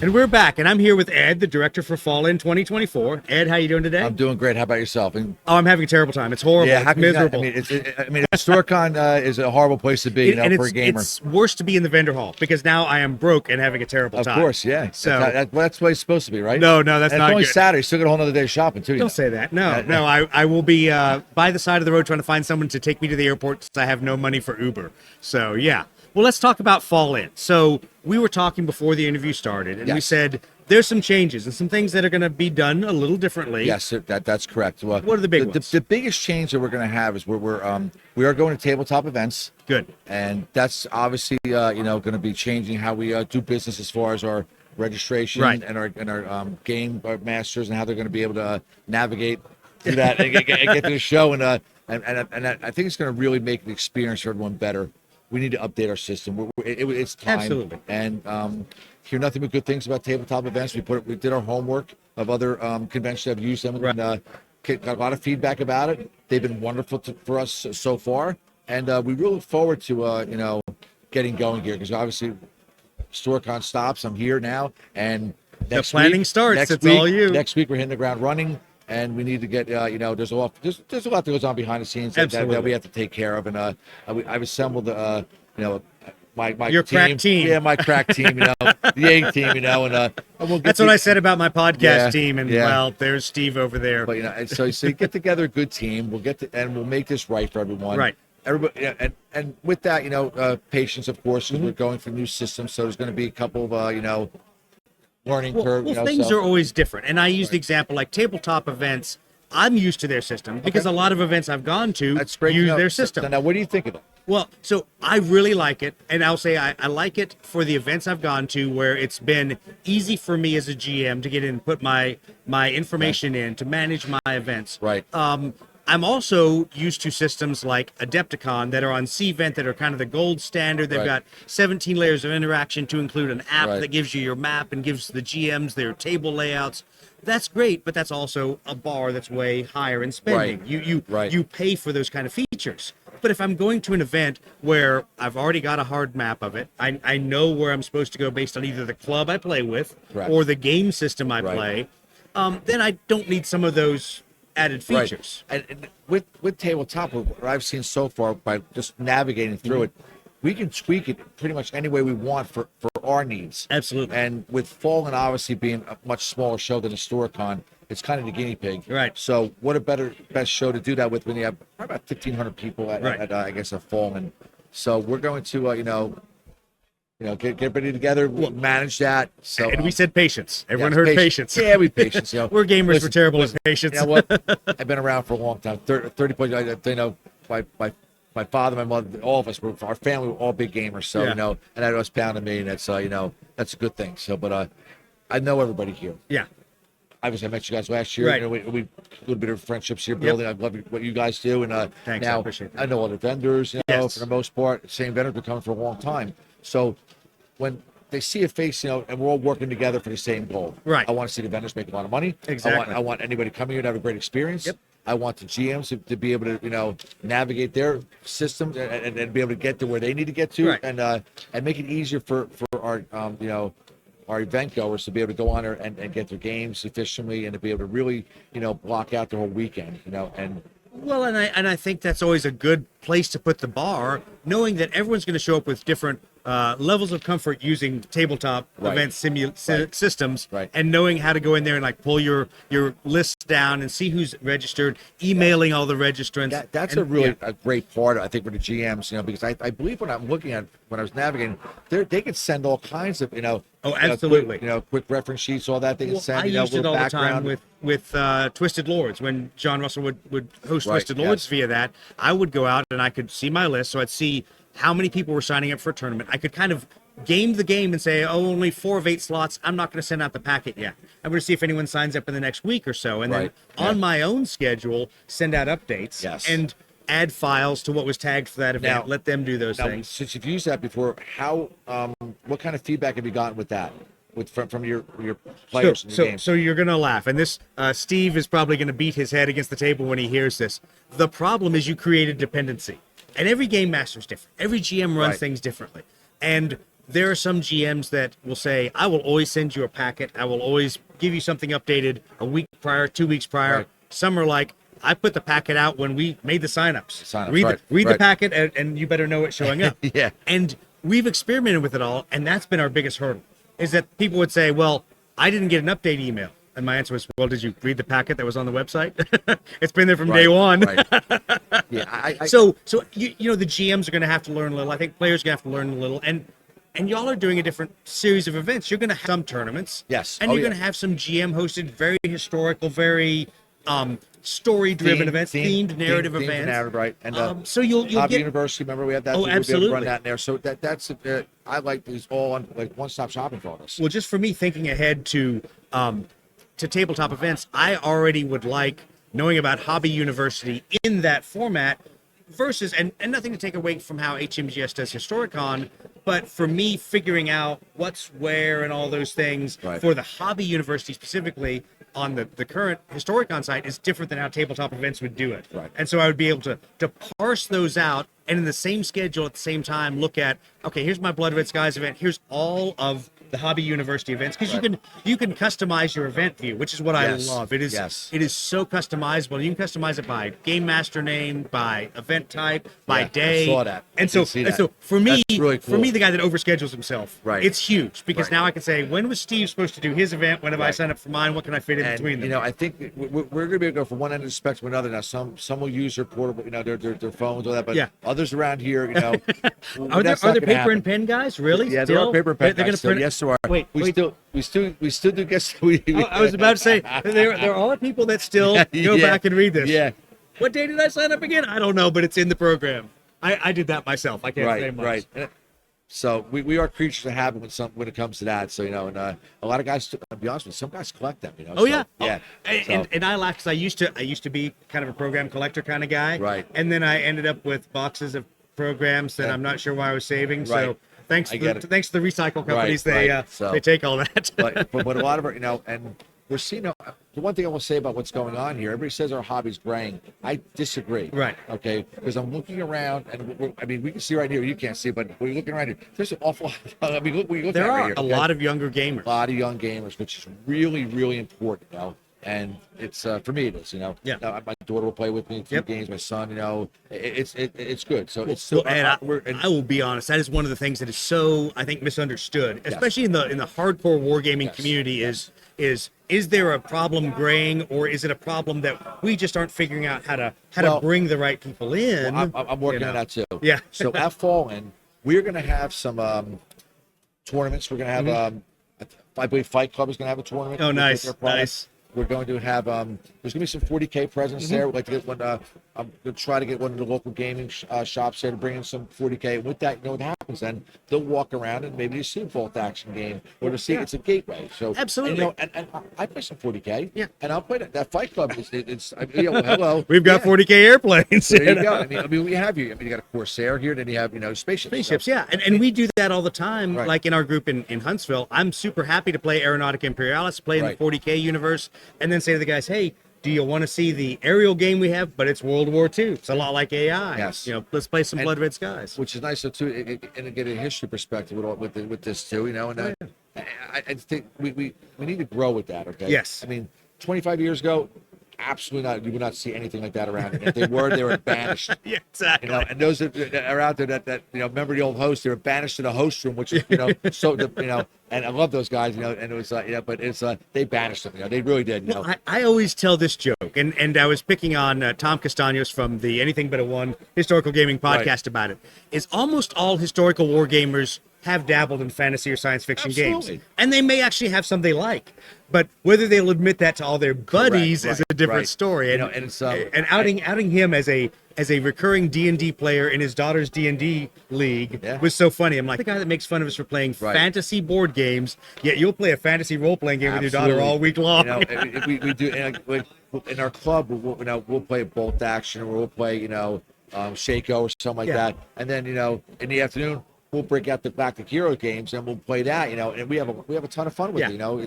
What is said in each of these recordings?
And we're back, and I'm here with Ed, the director for Fall In 2024. Ed, how you doing today? I'm doing great. How about yourself? And Oh, I'm having a terrible time. It's horrible. yeah, It's miserable. I mean, Historicon is a horrible place to be, And for a gamer. it's worse to be in the vendor hall because now I am broke and having a terrible Of time. course, yeah. So That's what it's supposed to be, right? no, that's and not it's only good. Saturday. Still got a whole other day of shopping too. Don't say that. No. I will be by the side of the road trying to find someone to take me to the airport since I have no money for Uber. So yeah. Well, let's talk about Fall In. So we were talking before the interview started, and we Yes. said there's some changes and some things that are going to be done a little differently. Yes, that's correct. Well, What are the big ones? The biggest change that we're going to have is we are going to tabletop events. Good. And that's obviously going to be changing how we do business as far as our registration Right. and our game masters and how they're going to be able to navigate through that and get to the show and I think it's going to really make the experience for everyone better. We need to update our system. It's time. Absolutely. And hear nothing but good things about tabletop events. We did our homework of other conventions that have used them and got a lot of feedback about it. They've been wonderful for us so far, and we really look forward to getting going here because obviously Historicon stops. I'm here now, and The planning starts. It's all you. Next week we're hitting the ground running. And we need to get, there's a lot that goes on behind the scenes that we have to take care of. And I've assembled, my Your team. crack team. Yeah, my crack team, the A team, and we'll get That's what I said about my podcast team, and yeah. well, there's Steve over there. But and so you get together a good team. We'll make this right for everyone. Right. Everybody, and with that, patience, of course, because we're going for new systems. So there's going to be a couple of, learning curve. Well, things are always different. And I use the example like tabletop events. I'm used to their system because a lot of events I've gone to use their system. So now, what do you think of it? Well, so I really like it. And I'll say I like it for the events I've gone to where it's been easy for me as a GM to get in and put my information in to manage my events. Right. I'm also used to systems like Adepticon that are on Cvent that are kind of the gold standard. They've got 17 layers of interaction to include an app that gives you your map and gives the GMs their table layouts. That's great, but that's also a bar that's way higher in spending. You pay for those kind of features. But if I'm going to an event where I've already got a hard map of it, I know where I'm supposed to go based on either the club I play with or the game system I play, then I don't need some of those added features. Right. And with tabletop, what I've seen so far by just navigating through it, we can tweak it pretty much any way we want for our needs. Absolutely. And with Fallen obviously being a much smaller show than Historicon, it's kind of the guinea pig. Right. So what a best show to do that with when you have probably about 1,500 people at I guess a Fallen. So we're going to get everybody together, manage that. So and we said patience. Everyone heard patience. Yeah, we patience. We're gamers. We're terrible at patience. You know what? I've been around for a long time. 30 plus. My father, my mother, all of us, our family were all big gamers. So and that was pounding me, and that's that's a good thing. So, but I know everybody here. Yeah. Obviously, I met you guys last year. Right. We a little bit of friendships here building. I love what you guys do, and Thanks, I now appreciate that. I know all the vendors. For the most part, same vendors been coming for a long time. So when they see a face, and we're all working together for the same goal. Right. I want to see the vendors make a lot of money. Exactly. I want anybody coming here to have a great experience. Yep. I want the GMs to be able to, navigate their systems and be able to get to where they need to get to, and make it easier for our our event goers to be able to go on there and get their games efficiently and to be able to really block out the whole weekend, and. Well, and I think that's always a good place to put the bar, knowing that everyone's going to show up with different levels of comfort using tabletop event systems, and knowing how to go in there and like pull your lists down and see who's registered, emailing all the registrants. That's a really a great part, I think, for the GMs, because I believe when I'm looking at when I was navigating, they could send all kinds of absolutely quick reference sheets, all that they can send. I used it all the time with Twisted Lords when John Russell would host Twisted Lords via that. I would go out and I could see my list, so I'd see how many people were signing up for a tournament. I could kind of game the game and say, oh, only 4 of 8 slots. I'm not going to send out the packet yet. I'm going to see if anyone signs up in the next week or so. And then on my own schedule, send out updates and add files to what was tagged for that event. Let them do those things. Since you've used that before, what kind of feedback have you gotten with that? From your players in the game? So you're gonna laugh, and this Steve is probably gonna beat his head against the table when he hears this. The problem is you created dependency, and every game master is different. Every GM runs things differently, and there are some GMs that will say, I will always send you a packet. I will always give you something updated a week prior, 2 weeks prior. Right. Some are like, I put the packet out when we made the signups. Signups, Read the packet, and you better know it's showing up. Yeah. And we've experimented with it all, and that's been our biggest hurdle, is that people would say, well, I didn't get an update email. And my answer was, well, did you read the packet that was on the website? It's been there from day one. Right. Yeah. So you know, the GMs are going to have to learn a little. I think players are going to have to learn a little. And y'all are doing a different series of events. You're going to have some tournaments. Yes. And you're going to have some GM-hosted, very historical, very story-driven events, themed narrative events. Narrative, right. And so you'll Hobby get University, remember we had that? Oh, We'll be able to absolutely. run that in there. So that's I like these all on like one-stop shopping for us. Well, just for me, thinking ahead to tabletop events, I already would like knowing about Hobby University in that format versus, and nothing to take away from how HMGS does Historicon, but for me, figuring out what's where and all those things Right. for the Hobby University specifically on the current Historicon site is different than how tabletop events would do it. Right. And so I would be able to parse those out and in the same schedule at the same time look at, okay, here's my Blood Red Skies event, here's all of the Hobby University events, because you can customize your event view, which is what Yes. I love. It is so customizable. You can customize it by game master name, by event type, by day. I saw that. And I see that. so for me, That's really for cool. me, the guy that overschedules himself, Right. it's huge because Right. now I can say, when was Steve supposed to do his event? When have I Right. signed up for mine? What can I fit in And between them? you know, I think we're going to be able to go from one end of the spectrum to another. Now, some will use their portable, you know, their phones, all that, but Yeah. others around here, you know, are there paper and pen guys? Really? Yeah, there Still? are paper and pen They're guys. gonna So print. yes, there are. Wait. We still do guess. I was about to say there are people that still go Yeah. back and read this. Yeah. What day did I sign up again? I don't know, but it's in the program. I did that myself. I can't say much. Right. So we are creatures of habit when it comes to that. So you know, and a lot of guys, to be honest with you, some guys collect them. You know. Oh so, yeah, yeah. And I laugh because I used to be kind of a program collector kind of guy. Right. And then I ended up with boxes of programs that I'm not sure why I was saving. So Right. thanks I to get the, it. thanks to the recycle companies, Right. So- they take all that. but a lot of our, you know, and we're seeing the one thing I will say about what's going on here. Everybody says our hobby's graying. I disagree. Right. Okay. Because I'm looking around, and I mean, we can see right here. You can't see, but we're looking around here. There's an awful lot. I mean, look, we look There at right are here, a okay? lot of younger gamers. A lot of young gamers, which is really, really important, you know. And it's for me, it is, you know. Yeah. Now, my daughter will play with me a few Yep. games. My son, you know, it's good. So it's Well, still. and and I will be honest, that is one of the things that is so, I think, misunderstood, especially in the hardcore wargaming Yes. community. Is there a problem graying, or is it a problem that we just aren't figuring out how to Well, bring the right people in? I'm working on that too. Yeah. So at Fallen, we're going to have some tournaments. We're going to have I believe Fight Club is going to have a tournament. Oh, with nice, their products. nice. We're going to have there's going to be some 40K presents there. We'd like to get one. I'm going to try to get one of the local gaming shops there to bring in some 40K. And with that, you know what happens then? They'll walk around and maybe you see a bolt action game or to see it's a gateway. So Absolutely. and I play some 40K. Yeah. And I'll play that. That Fight Club is well, hello. We've got Yeah. 40K airplanes. There you go. I mean, we have you. I mean, you got a Corsair here, then you have, you know, spaceships. Spaceships, So- yeah, and we do that all the time. Right. Like in our group in Huntsville, I'm super happy to play Aeronautica Imperialis, play in Right. the 40K universe, and then say to the guys, "Hey, do you want to see the aerial game we have? But it's World War II. It's a lot like AI. Yes. You know, let's play some And- Blood Red Skies." Which is nice too, and get a history perspective with this too, you know. And I think we need to grow with that. Okay. Yes. I mean, 25 years ago, absolutely not. You would not see anything like that around. And if they were banished. Yeah, exactly. You know, and those that are out there that you know, remember the old host, they were banished to the host room, which is, you know, you know, and I love those guys, you know, and it was you know, but it's they banished them, you know, they really did, you know. I always tell this joke, and I was picking on Tom Castaños from the Anything But a One historical gaming podcast Right. about it. Is almost all historical war gamers have dabbled in fantasy or science fiction games, Absolutely. and they may actually have some they like, but whether they'll admit that to all their buddies is right, a different right. story. And, You know, and it's, and outing him as a recurring D&D player in his daughter's D&D league Yeah. was so funny. I'm like, the guy that makes fun of us for playing Right. fantasy board games, yet you'll play a fantasy role-playing game with your daughter Absolutely. all week long. You know, and we do, and in our club, we'll play bolt action, or we'll play, you know, Shaco or something like Yeah. that, and then, you know, in the afternoon we'll break out the Galactic Hero games and we'll play that, you know, and we have a ton of fun with Yeah. it, you know.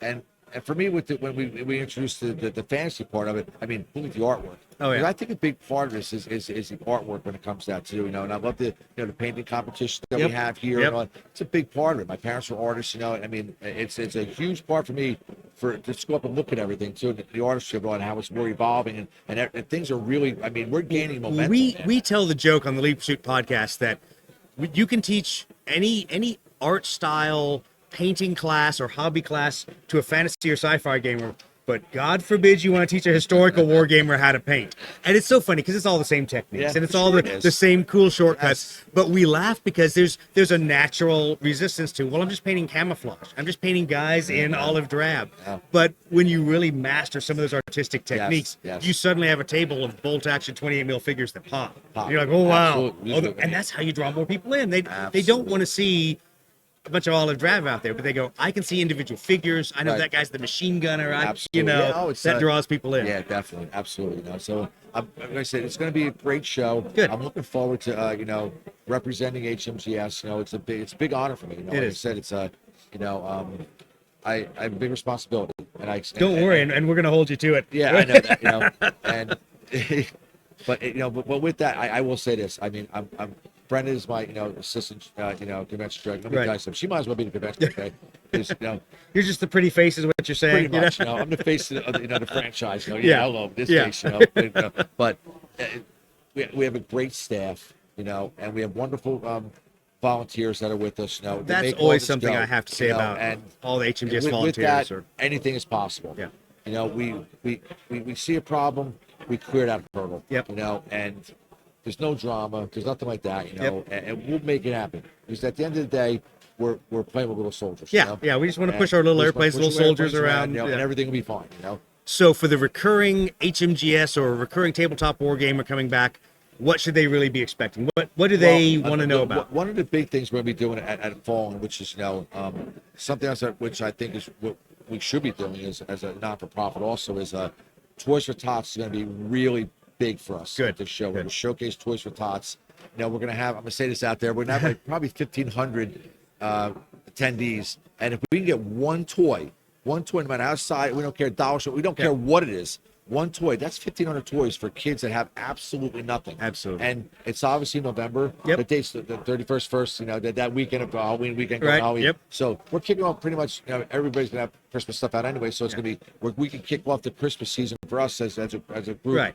And and for me, with when we introduced the fantasy part of it, I mean, look at the artwork. Oh, yeah. Because I think a big part of this is the artwork when it comes down to, and I love the the painting competition that we have here. Yep. And all. It's a big part of it. My parents were artists, I mean, it's a huge part for me to just go up and look at everything too, the artistry and how we're evolving and things are really. I mean, we're gaining momentum. We tell the joke on the Leap Pursuit podcast that you can teach any art style, painting class or hobby class to a fantasy or sci-fi gamer, but God forbid you want to teach a historical war gamer how to paint. And it's so funny because it's all the same techniques and it's all the same cool shortcuts. Yes. But we laugh because there's a natural resistance to, well, I'm just painting camouflage. I'm just painting guys in olive drab. Yeah. But when you really master some of those artistic techniques, you suddenly have a table of bolt action 28 mil figures that pop. You're like, oh wow. And that's how you draw more people in. They don't want to see a bunch of olive drab out there, but they go, I can see individual figures. I know that guy's the machine gunner. That draws people in. Yeah, definitely. Absolutely. So, like I said, it's going to be a great show. Good. I'm looking forward to, representing HMGS. It's a big honor for me. Like I said, it's I have a big responsibility. Don't worry, and we're going to hold you to it. Yeah, I know that, and, but with that, I will say this. I mean, I'm Brenda is my, assistant, convention director. Let me tell you something. She might as well be the convention director. You're just the pretty face, is what you're saying. Pretty much, I'm the face of the franchise. Hello, this face, But we have a great staff, and we have wonderful volunteers that are with us. That's always something I have to say about and all the HMGS volunteers. With that, anything is possible. Yeah. We see a problem, we clear that hurdle. Yep. And there's no drama. There's nothing like that, and we'll make it happen. Because at the end of the day, we're playing with little soldiers. Yeah. We just want to push our little airplanes, little soldiers around, and everything will be fine. So for the recurring HMGS or recurring tabletop war gamer coming back, what should they really be expecting? What do they want to know about? One of the big things we're going to be doing at Fall, which is something else which I think is what we should be doing as a not-for-profit also is Toys for Tots is going to be really big for us at this show. We're going to showcase Toys for Tots. We're going to have, I'm going to say this out there, we're going to have probably 1,500 attendees. And if we can get one toy, no matter outside, we don't care, dollar store, we don't care what it is. One toy, that's 1,500 toys for kids that have absolutely nothing. Absolutely. And it's obviously November. The date's the 31st, first, that weekend of Halloween weekend. Halloween. So we're kicking off pretty much, everybody's going to have Christmas stuff out anyway. So it's going to be, we can kick off the Christmas season for us as a group. Right.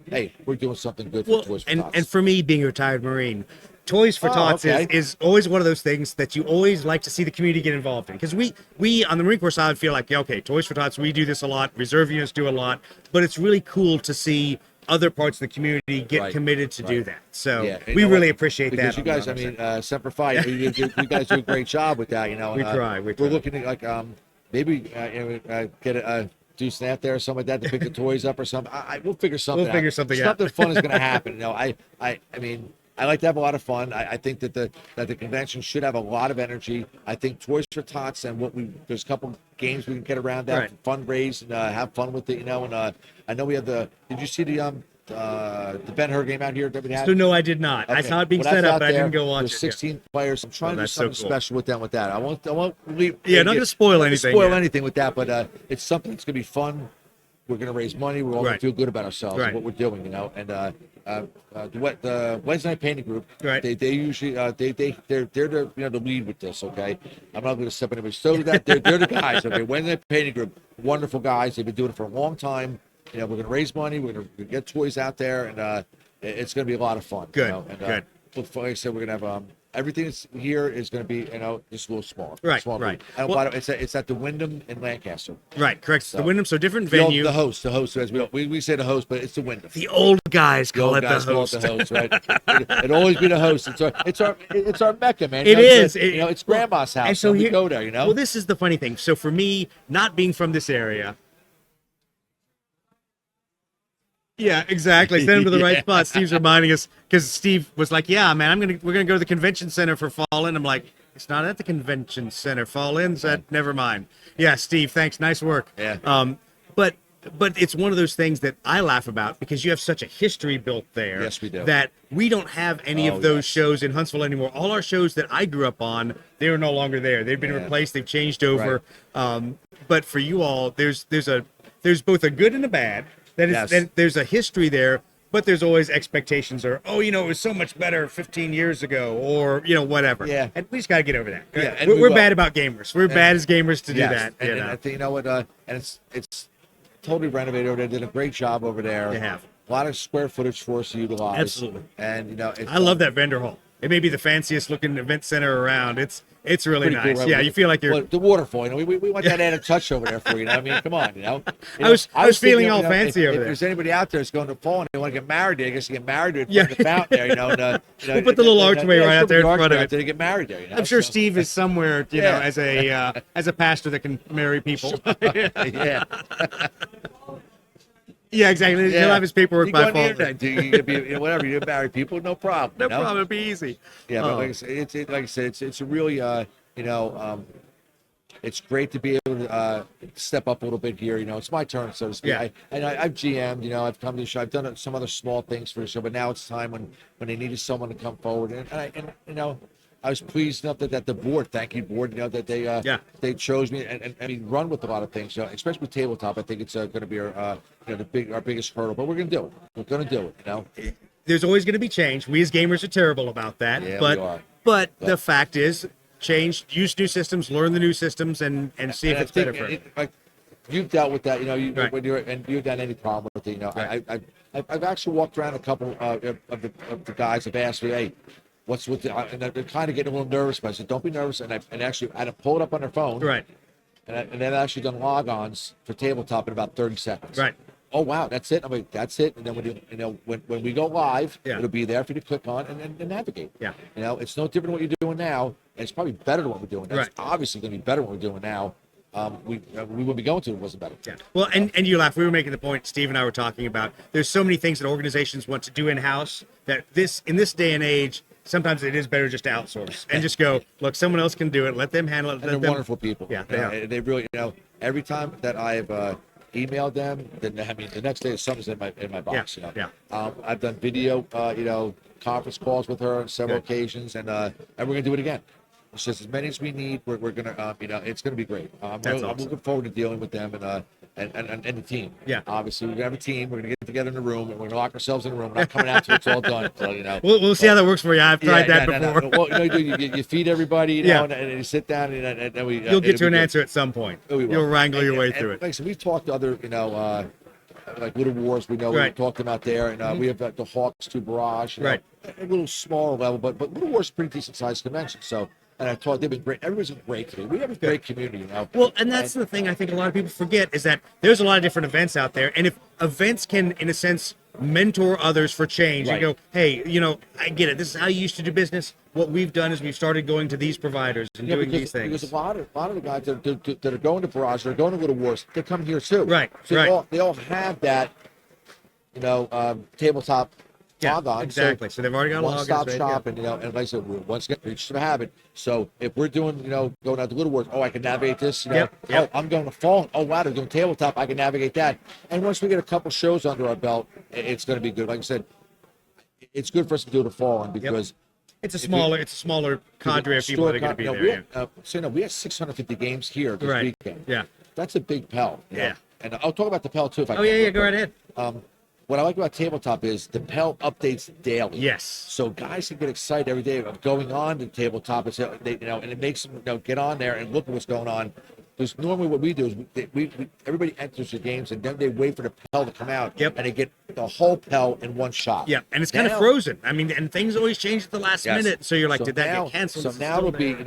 Hey, we're doing something good for Toys for Tots. And for me, being a retired Marine, Toys for Tots is always one of those things that you always like to see the community get involved in. Because we on the Marine Corps side feel like, okay, Toys for Tots, we do this a lot, reserve units do a lot, but it's really cool to see other parts of the community get committed to do that. So we really appreciate that. Because you guys, I mean, Semper Fi, you guys do a great job with that. We try. We're looking at like maybe get a do snap there or something like that to pick the toys up or something. We'll figure something out. Something fun is going to happen. I mean, I like to have a lot of fun. I think that the convention should have a lot of energy. I think Toys for Tots and there's a couple games we can get around that, fundraise and have fun with it, And I know we have did you see the Ben-Hur game out here that we had? So no, I did not. Okay. I saw it being set up, but I didn't go watch it. There's 16 players. I'm trying to do something special with them with that. I won't leave. Not to spoil anything. Anything with that, but it's something that's gonna be fun. We're going to raise money. We're all going to feel good about ourselves and what we're doing, And the Wednesday Night Painting Group, they usually they're the the lead with this. Okay, I'm not going to step in anybody. So they're the guys. Okay, Wednesday Night Painting Group, wonderful guys. They've been doing it for a long time. We're going to raise money. We're going to get toys out there, and it's going to be a lot of fun. Good. Good. Like I said, we're going to have everything that's here is going to be, just a little small. Right. And well, it's at the Wyndham in Lancaster. Right, correct. So, the Wyndham, so different venue. The host, as we say the host, but it's the Wyndham. The old guys call it the host. Right? It'll always be the host. It's our mecca, man. It is. It's grandma's house. And so we go there. Well, this is the funny thing. So for me, not being from this area. Yeah, exactly. Send him to the right spot. Steve's reminding us because Steve was like, "Yeah, man, we're gonna go to the convention center for Fall In." I'm like, "It's not at the convention center. Fall In's at never mind." Yeah, Steve, thanks. Nice work. Yeah. But but it's one of those things that I laugh about because you have such a history built there. Yes, we do. That we don't have any of those shows in Huntsville anymore. All our shows that I grew up on, they are no longer there. They've been replaced. They've changed over. Right. But for you all, there's both a good and a bad. There's a history there, but there's always expectations or, it was so much better 15 years ago or, whatever. Yeah. And we just got to get over that. Yeah, and we're bad about gamers. We're bad as gamers to do that. And I think, what, and it's totally renovated over there. Did a great job over there. They have. A lot of square footage for us to utilize. Absolutely. And, I love that vendor hall. It may be the fanciest looking event center around. It's really nice. Cool, right? Yeah, you feel like you're the waterfall. We want that added touch over there for you. I mean, come on. I was feeling thinking, all fancy over if there. there's anybody out there that's going to fall and they want to get married there, I guess you get married there. Yeah. The fountain there. We'll put the little archway right out there in front of it. To get married there. I'm sure Steve is somewhere, as a pastor that can marry people. Yeah. Yeah, exactly. He'll have his paperwork by phone. You could be whatever. You marry people, no problem. No problem. It'll be easy. Yeah, but like I said, it's a really it's great to be able to step up a little bit here. It's my turn, so to speak. Yeah. I've GM'd. I've come to the show. I've done some other small things for the show, but now it's time when they needed someone to come forward. And I was pleased enough that the board, thank you board, that they chose me and I mean run with a lot of things. Especially with tabletop, I think it's going to be our biggest hurdle. But we're going to do it. We're going to do it. There's always going to be change. We as gamers are terrible about that. Yeah, but we are. But the fact is, change, use new systems, learn the new systems, and see if it's better for it. You've dealt with that, Right. when you've done any problem with it. Right. I've actually walked around a couple of the guys have asked me, hey, what's with the, and they're kind of getting a little nervous, but I said, don't be nervous. And actually I had to pull it up on their phone. Right. And they've actually done logons for tabletop in about 30 seconds. Right. Oh wow, that's it. I'm like, that's it. And then when we go live, it'll be there for you to click on and navigate. Yeah. It's no different than what you're doing now. And it's probably better than what we're doing. That's Right. obviously going to be better than what we're doing now. We would be going to it wasn't better. Yeah. Well, and you laugh. We were making the point. Steve and I were talking about. There's so many things that organizations want to do in house that in this day and age, sometimes it is better just to outsource and just go, look, someone else can do it. Let them handle it. And they're wonderful people. Yeah, they really, every time that I've emailed them, then the next day something's in my box. Yeah. I've done video, conference calls with her on several occasions, and we're gonna do it again. It's just as many as we need. We're gonna, it's gonna be great. I'm looking forward to dealing with them and the team. Yeah. Obviously, we're gonna have a team. We're gonna get together in the room, and we're gonna lock ourselves in the room. We're not coming out till it's all done. So, we'll see how that works for you. I've tried that before. No. Well, you feed everybody, and you sit down, and we. You'll get to an answer at some point. You'll wrangle your way through it. Like I said, we've talked to other, like Little Wars. We know we talked about there, and we have the Hawks 2 Barrage. Right. A little smaller level, but Little Wars is a pretty decent sized convention. So. And I thought they've been great. Everybody's a great community. We have a great community now. Well, and that's the thing I think a lot of people forget is that there's a lot of different events out there. And if events can, in a sense, mentor others for change and go, hey, I get it. This is how you used to do business. What we've done is we've started going to these providers and doing these things. Because a lot of the guys that are going to Barrage, that are going to Little Wars, they come here too. Right, so they all have that, tabletop. Yeah, exactly. So they've already got a one-stop shop, and like I said, once again, we just have it. So if we're doing, going out to Little Wars, I can navigate this. Yep. Oh, I'm going to Fallen. Oh wow, they're doing tabletop. I can navigate that. And once we get a couple shows under our belt, it's going to be good. Like I said, it's good for us to do the Fallen because it's a smaller cadre of people that are going to be there. We have 650 games here this weekend. Yeah, that's a big PEL. Yeah, and I'll talk about the PEL too. If I can. Go right ahead. What I like about tabletop is the PEL updates daily. Yes. So guys can get excited every day of going on to tabletop and and it makes them get on there and look at what's going on. Because normally what we do is we everybody enters the games and then they wait for the PEL to come out. Yep. And they get the whole PEL in one shot. Yeah, and it's kind of frozen. I mean, and things always change at the last minute. So you're like, did that get canceled? So now it'll be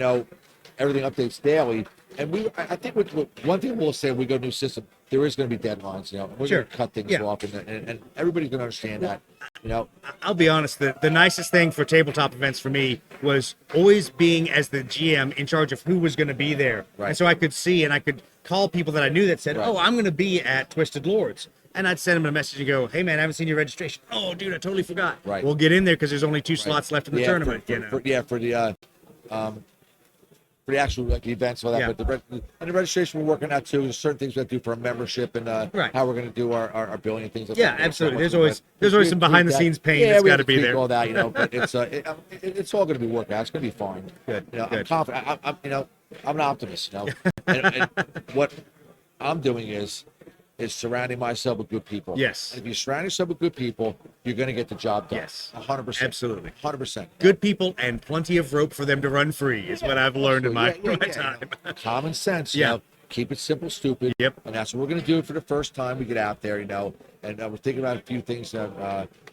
everything updates daily. And I think one thing we'll say when we go to a new system, there is going to be deadlines. We're going to cut things off, and everybody's going to understand that. I'll be honest. The nicest thing for tabletop events for me was always being as the GM in charge of who was going to be there, and so I could see and I could call people that I knew that said, "Oh, I'm going to be at Twisted Lords." And I'd send them a message and go, "Hey man, I haven't seen your registration." "Oh dude, I totally forgot." Right. We'll get in there because there's only 2 slots left in the tournament. For the for the actual like events, all that. Yeah. But the registration we're working out too. There's certain things we have to do for our membership and Right. how we're going to do our billing and things like Yeah, that. absolutely. So There's always some behind the scenes pain that's we got have to be tweak there. all that, but it's all going to be worked out. It's going to be fine. Good, I'm good. confident. I'm an optimist. And what I'm doing is surrounding myself with good people. Yes. And if you surround yourself with good people, you're going to get the job done. Yes. 100%. Absolutely. 100%. Good people and plenty of rope for them to run free is what I've learned in my time. Common sense. Yeah. Keep it simple, stupid. Yep. And that's what we're going to do for the first time we get out there, And we're thinking about a few things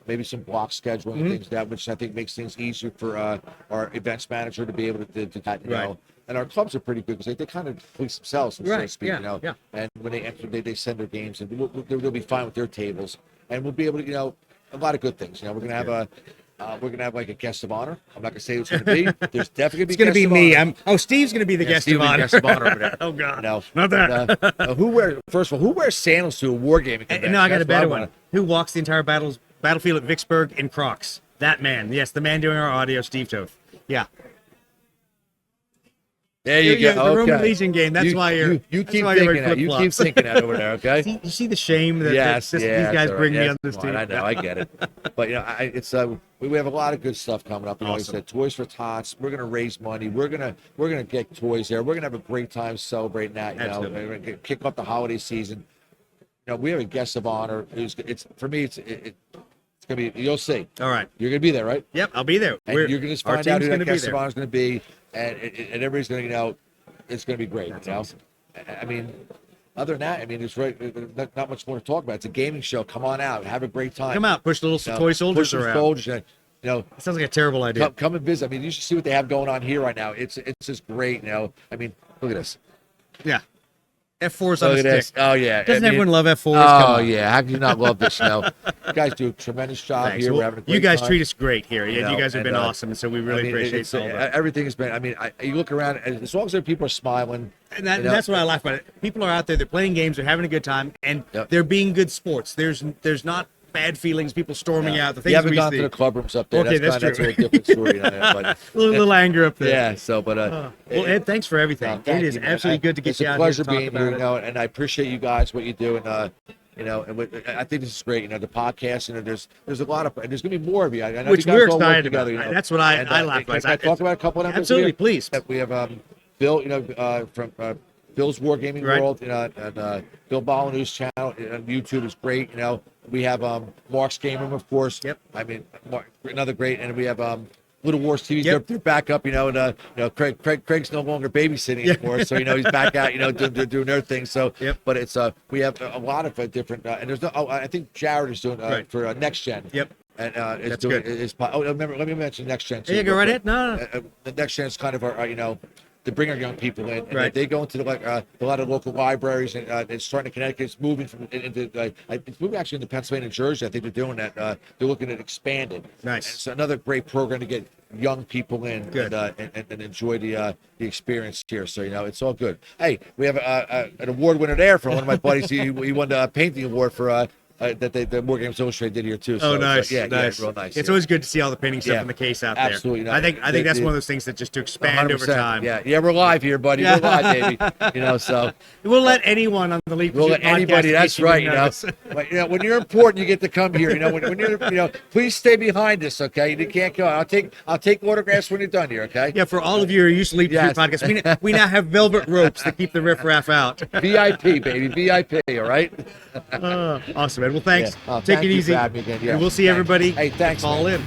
maybe some block scheduling and things which I think makes things easier for our events manager to be able to do that. Right. And our clubs are pretty good because they kind of police themselves, so to speak. Yeah. And when they enter, they send their games, and they'll be fine with their tables, and we'll be able to, a lot of good things. We're gonna have like a guest of honor. I'm not gonna say who it's gonna be. There's definitely gonna be. It's gonna be me. Steve's gonna be the guest Steve of will be honor. the guest of honor over there. Oh God, not that. First of all, who wears sandals to a wargaming convention? No, I got That's a better what I one. Who walks the entire battlefield at Vicksburg in Crocs? That man. Yes, the man doing our audio, Steve Toth. Yeah. There you go. The Roman Legion game. That's why you're. You keep thinking that. You keep thinking that over there. Okay. You see the shame that these guys bring me on this team. I know. I get it. But it's we have a lot of good stuff coming up. Like I said, Toys for Tots. We're gonna raise money. We're gonna get toys there. We're gonna have a great time celebrating that. We're gonna kick off the holiday season. We have a guest of honor. It's for me. It's gonna be. You'll see. All right. You're gonna be there, right? Yep, I'll be there. And you're gonna find out who that guest of honor is gonna be, and everybody's gonna it's gonna be great. Awesome. I mean, other than that, it's not much more to talk about. It's a gaming show. Come on out, have a great time. Come out, push the little toy soldiers push around. Soldiers, it sounds like a terrible idea. Come and visit. You should see what they have going on here right now. It's just great. Look at this. Yeah. F4's on a stick. Oh yeah. Doesn't everyone love F4s? Oh yeah. How can you not love this? You guys do a tremendous job Thanks. here. Well, We're having a great you guys time. treat us great here. You guys have been awesome, and so we really appreciate all that. Everything has been. You look around, and as long as people are smiling. And that's what I like about it. People are out there, they're playing games, they're having a good time, and they're being good sports. There's not bad feelings, people storming out. The things you haven't we gone see. to the club rooms up there. Okay, that's true. That's a different story. But, a little anger up there. Yeah. So, but well, Ed, thanks for everything. It is absolutely good to get you out here. It's a pleasure being here. And I appreciate you guys what you do. And I think this is great. The podcast. There's a lot of. And there's gonna be more of you. I know Which you guys we're all work excited together, about. That's what I laugh at. Can I talk about a couple of them? Absolutely, please. We have Bill. From. Bill's Wargaming World, and Bill Balanu's channel on YouTube is great. We have Mark's Game Room, of course. Yep. Mark, another great, and we have Little Wars TV. Yep. They're back up, and Craig's no longer babysitting anymore, so he's back out, doing their thing. So, but it's we have a lot of different, and there's I think Jared is doing for Next Gen. Yep. And That's good. Remember, let me mention Next Gen too. Yeah, go right ahead. No. The Next Gen is kind of our to bring our young people in. And Right. they go into a lot of local libraries, and it's starting to Connecticut. It's moving into it's moving actually into Pennsylvania and Jersey. I think they're doing that. They're looking at expanding. Nice. And it's another great program to get young people in and enjoy the experience here. So it's all good. Hey, we have an award winner there from one of my buddies. He won the painting award for. That the War Games Illustrated did here too. So, nice. Nice. Real nice. It's always good to see all the painting stuff in the case out there. Absolutely. I think that's one of those things that just to expand over time. Yeah, we're live here, buddy. We're live, baby. So we'll let anyone on the Leap. We'll let anybody. That's right. But, when you're important, you get to come here. When you're, please stay behind us. Okay, you can't go. I'll take autographs when you're done here. Okay. Yeah, for all of you who are used to Leap podcast, we now have velvet ropes that keep the riffraff out. VIP, baby, VIP. All right. Awesome, man. Well, thanks. Yeah. Take it easy. Again. Yeah. And we'll see everybody. Hey, thanks. Call in.